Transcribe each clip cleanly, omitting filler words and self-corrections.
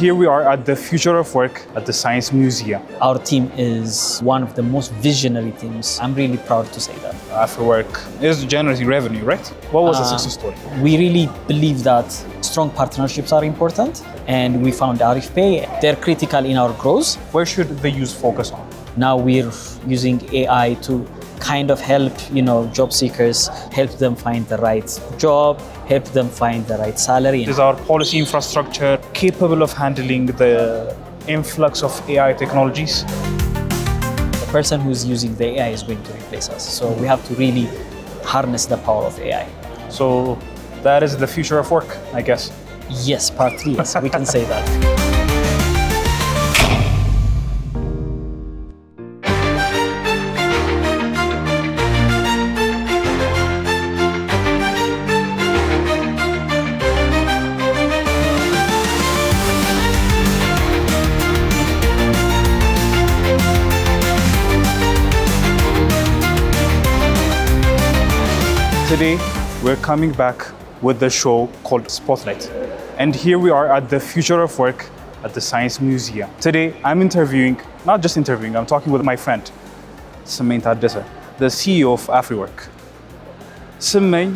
here we are at the Future of Work at the Science Museum. Our team is one of the most visionary teams. I'm really proud to say that. AfriWork is generating revenue, right? What was the success story? We really believe that strong partnerships are important, and we found ArifPay. They're critical in our growth. Where should the youth focus on? Now we're using AI to kind of help, job seekers, help them find the right job, help them find the right salary. Is our policy infrastructure capable of handling the influx of AI technologies? The person who's using the AI is going to replace us. So we have to really harness the power of AI. So that is the future of work, I guess. Yes, partly, yes, we can say that. Today, we're coming back with the show called Spotlight. And here we are at the Future of Work at the Science Museum. Today, I'm interviewing, not just interviewing, I'm talking with my friend, Adash, the CEO of AfriWork. Simei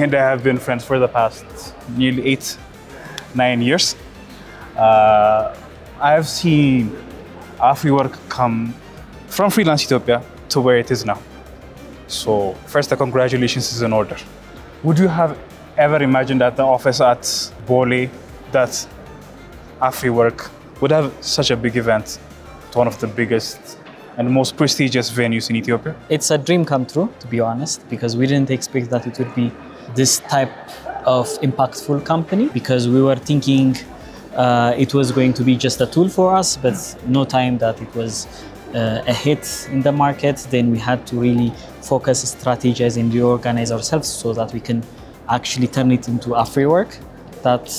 and I have been friends for the past nearly 8-9 years. I have seen AfriWork come from freelance Ethiopia to where it is now. So first, the congratulations is in order. Would you have ever imagined that the office at Bole, that AfriWork would have such a big event at one of the biggest and most prestigious venues in Ethiopia? It's a dream come true, to be honest, because we didn't expect that it would be this type of impactful company, because we were thinking it was going to be just a tool for us, but no time that it was a hit in the market. Then we had to really focus, strategize, and reorganize ourselves so that we can actually turn it into AfriWork. That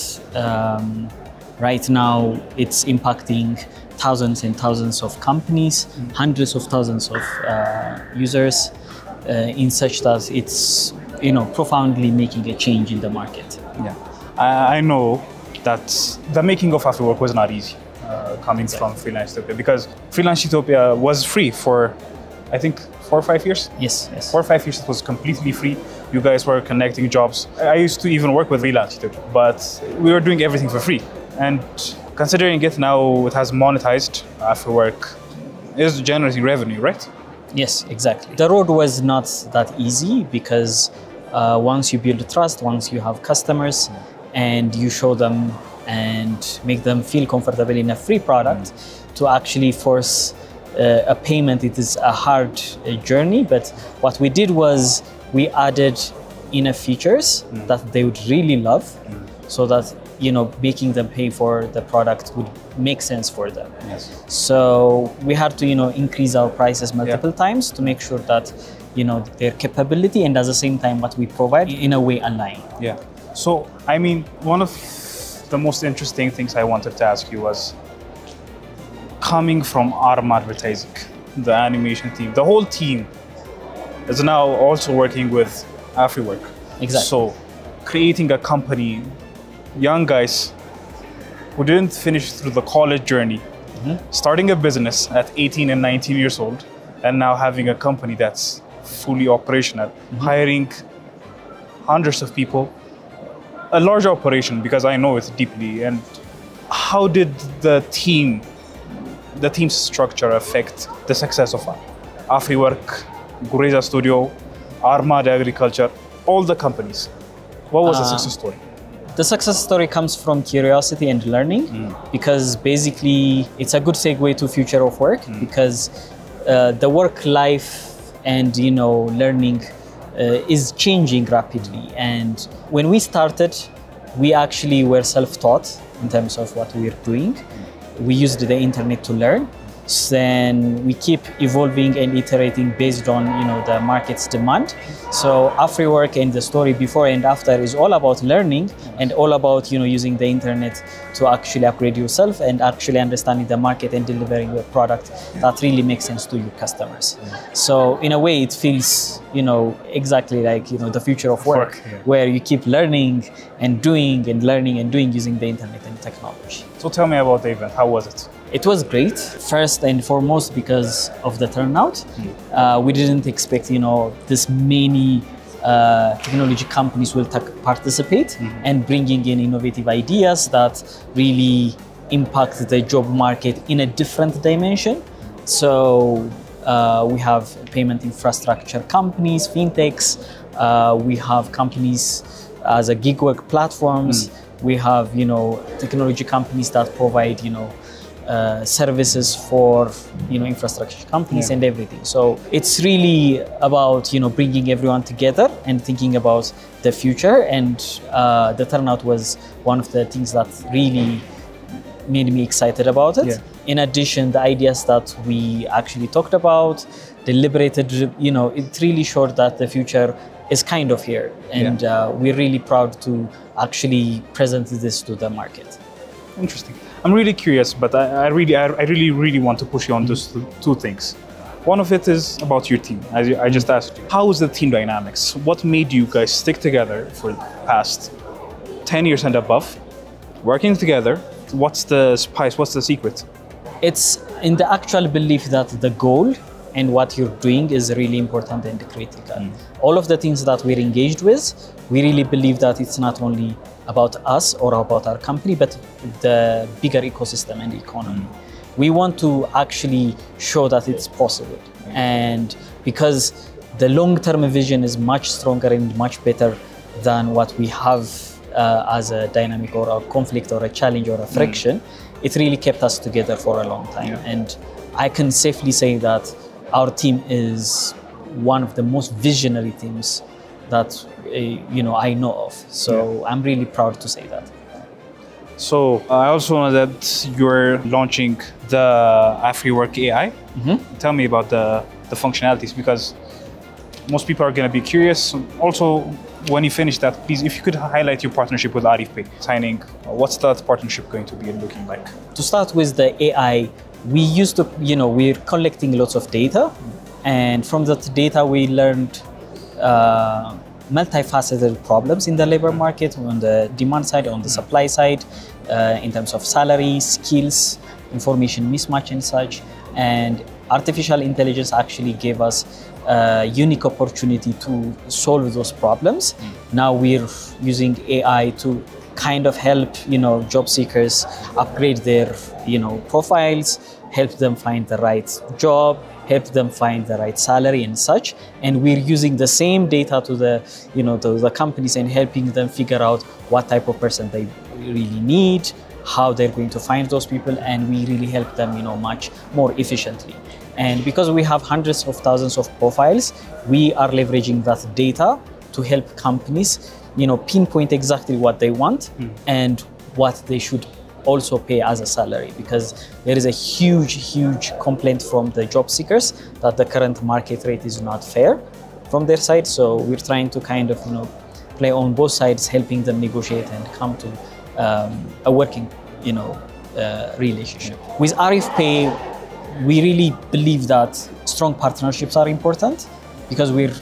right now it's impacting thousands and thousands of companies, hundreds of thousands of users, in such that it's profoundly making a change in the market. Yeah, I know that the making of AfriWork was not easy. Coming from freelance Ethiopia, because freelance Ethiopia was free for, I think, 4 or 5 years. Yes. 4 or 5 years it was completely free. You guys were connecting jobs. I used to even work with freelance Ethiopia, but we were doing everything for free. And considering it now, it has monetized. AfriWork is generating revenue, right? Yes, exactly. The road was not that easy, because once you build trust, once you have customers, and you show them and make them feel comfortable in a free product, to actually force a payment, it is a hard journey. But what we did was we added inner features that they would really love, so that making them pay for the product would make sense for them. Yes. So we had to increase our prices multiple times to make sure that their capability and at the same time what we provide in a way align. Yeah. So I mean, one of the most interesting things I wanted to ask you was, coming from Arm Advertising, the animation team, the whole team is now also working with AfriWork. Exactly. So creating a company, young guys who didn't finish through the college journey, starting a business at 18 and 19 years old, and now having a company that's fully operational, hiring hundreds of people, a large operation, because I know it deeply. And how did the team's structure affect the success of AfriWork, Gureza Studio, Armada Agriculture, all the companies? What was the success story? The success story comes from curiosity and learning, because basically it's a good segue to future of work, because the work life and learning is changing rapidly. And when we started, we actually were self-taught in terms of what we're doing. We used the internet to learn. Then we keep evolving and iterating based on the market's demand. So AfriWork and the story before and after is all about learning and all about using the internet to actually upgrade yourself and actually understanding the market and delivering a product that really makes sense to your customers. So in a way, it feels exactly like, the future of work, Yeah. where you keep learning and doing and learning and doing using the internet and technology. So tell me about the event. How was it? It was great, first and foremost because of the turnout. We didn't expect, this many technology companies will participate and bringing in innovative ideas that really impact the job market in a different dimension. So we have payment infrastructure companies, fintechs, we have companies as a gig work platforms, we have, technology companies that provide, services for infrastructure companies and everything. So it's really about bringing everyone together and thinking about the future. And the turnout was one of the things that really made me excited about it. In addition, the ideas that we actually talked about, deliberated, it really showed that the future is kind of here, and we're really proud to actually present this to the market. Interesting. I'm really curious, but I really want to push you on those two things. One of it is about your team, as I just asked you. How is the team dynamics? What made you guys stick together for the past 10 years and above, working together? What's the spice? What's the secret? It's in the actual belief that the goal and what you're doing is really important and critical. All of the things that we're engaged with, we really believe that it's not only about us or about our company, but the bigger ecosystem and economy. We want to actually show that it's possible. And because the long-term vision is much stronger and much better than what we have as a dynamic or a conflict or a challenge or a friction, it really kept us together for a long time. And I can safely say that our team is one of the most visionary teams that I know of. So I'm really proud to say that. So I also know that you're launching the AfriWork AI. Tell me about the functionalities, because most people are going to be curious. Also, when you finish that, please, if you could highlight your partnership with Arif signing, what's that partnership going to be looking like? To start with the AI, we used to, we're collecting lots of data, and from that data we learned multifaceted problems in the labor market, on the demand side, on the supply side, in terms of salary, skills, information mismatch and such. And artificial intelligence actually gave us a unique opportunity to solve those problems. Now we're using AI to kind of help, job seekers upgrade their, profiles, help them find the right job, help them find the right salary and such. And we're using the same data to the, to the companies and helping them figure out what type of person they really need, how they're going to find those people, and we really help them, much more efficiently. And because we have hundreds of thousands of profiles, we are leveraging that data to help companies, pinpoint exactly what they want and what they should also pay as a salary, because there is a huge complaint from the job seekers that the current market rate is not fair from their side. So we're trying to kind of, play on both sides, helping them negotiate and come to a working, relationship. With Arif Pay, we really believe that strong partnerships are important, because we're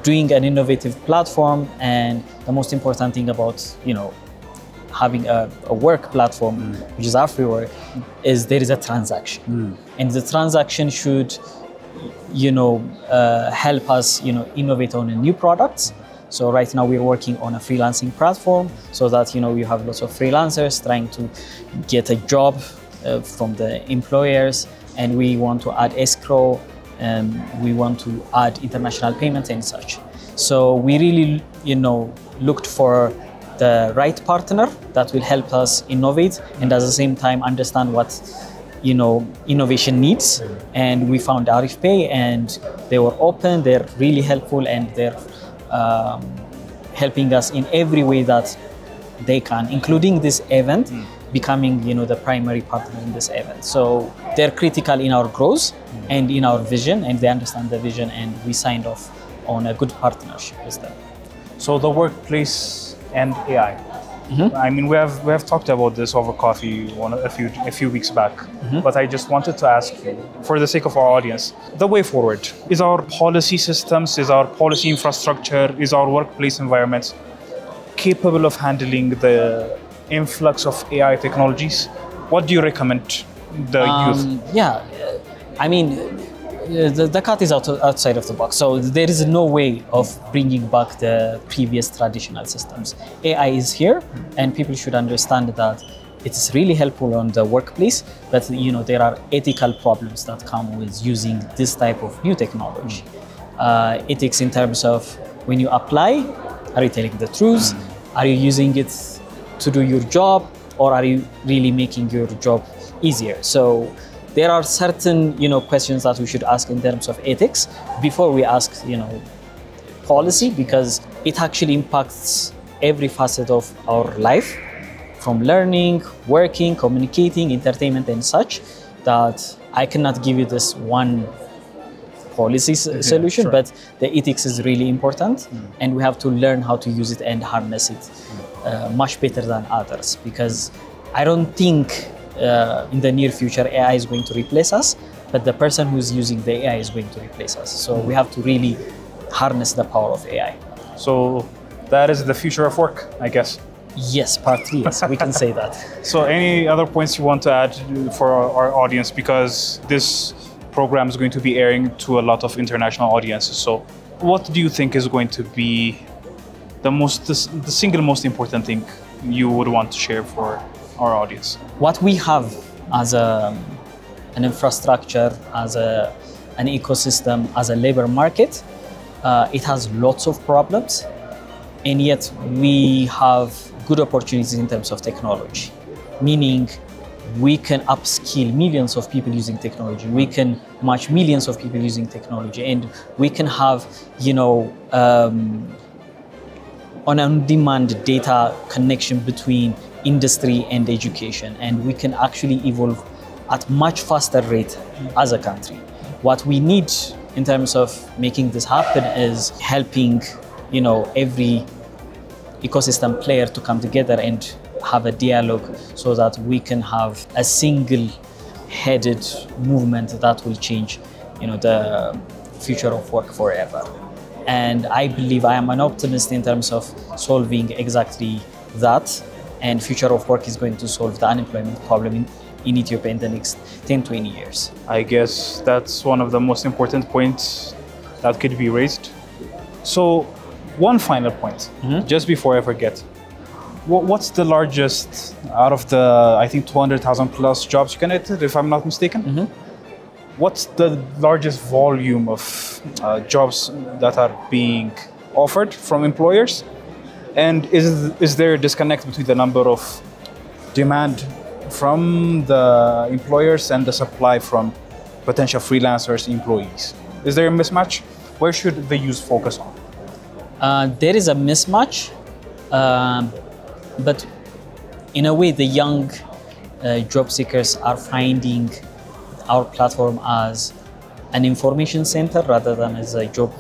doing an innovative platform, and the most important thing about, having a work platform, which is AfriWork, is there is a transaction. And the transaction should, help us, innovate on new products. So right now we're working on a freelancing platform, so that, you have lots of freelancers trying to get a job from the employers, and we want to add escrow, and we want to add international payments and such. So we really, looked for the right partner that will help us innovate and at the same time understand what, innovation needs. And we found Arif Pay, and they were open, they're really helpful, and they're helping us in every way that they can, including this event, becoming, the primary partner in this event. So they're critical in our growth and in our vision, and they understand the vision, and we signed off on a good partnership with them. So the workplace and AI. I mean, we have talked about this over coffee a few weeks back. but I just wanted to ask you, for the sake of our audience, the way forward. Is our policy systems, is our policy infrastructure, is our workplace environment capable of handling the influx of AI technologies? What do you recommend the youth? Yeah, I mean, the cat is outside of the box. So there is no way of bringing back the previous traditional systems. AI is here, and people should understand that it is really helpful on the workplace, but there are ethical problems that come with using this type of new technology. Ethics in terms of when you apply, are you telling the truth? Are you using it to do your job, or are you really making your job easier? So there are certain questions that we should ask in terms of ethics before we ask policy, because it actually impacts every facet of our life, from learning, working, communicating, entertainment, and such, that I cannot give you this one policy solution, sure. But the ethics is really important, and we have to learn how to use it and harness it much better than others, because I don't think in the near future AI is going to replace us, but the person who's using the AI is going to replace us. So we have to really harness the power of AI. So that is the future of work, I guess. Yes, partly, yes, we can say that. So any other points you want to add for our audience? Because this program is going to be airing to a lot of international audiences. So what do you think is going to be the single most important thing you would want to share for our audience? What we have as an infrastructure, as an ecosystem, as a labor market, it has lots of problems, and yet we have good opportunities in terms of technology, meaning we can upskill millions of people using technology, we can match millions of people using technology, and we can have, on-demand data connection between industry and education, and we can actually evolve at much faster rate as a country. What we need in terms of making this happen is helping, every ecosystem player to come together and have a dialogue, so that we can have a single-headed movement that will change, the future of work forever. And I believe I am an optimist in terms of solving exactly that. And future of work is going to solve the unemployment problem in Ethiopia in the next 10-20 years. I guess that's one of the most important points that could be raised. So one final point, just before I forget. What's the largest out of the, I think, 200,000 plus jobs connected, if I'm not mistaken? What's the largest volume of jobs that are being offered from employers? And is there a disconnect between the number of demand from the employers and the supply from potential freelancers, employees? Is there a mismatch? Where should the youth focus on? There is a mismatch, but in a way, the young job seekers are finding our platform as an information center rather than as a job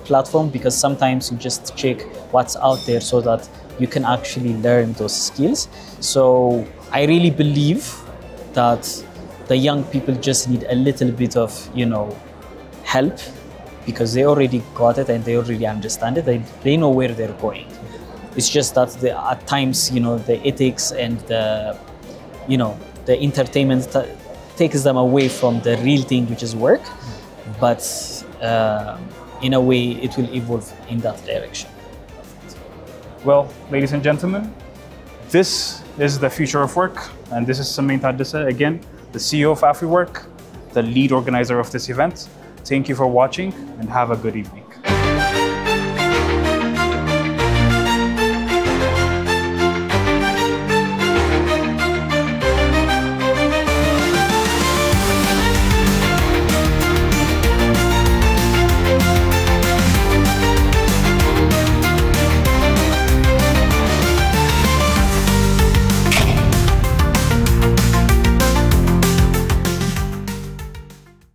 platform, because sometimes you just check what's out there so that you can actually learn those skills. So I really believe that the young people just need a little bit of, help, because they already got it and they already understand it. They know where they're going. It's just that at times, the ethics and the entertainment takes them away from the real thing, which is work. But in a way, it will evolve in that direction. Well, ladies and gentlemen, this is the future of work. And this is Samin Taddasa, again, the CEO of AfriWork, the lead organizer of this event. Thank you for watching and have a good evening.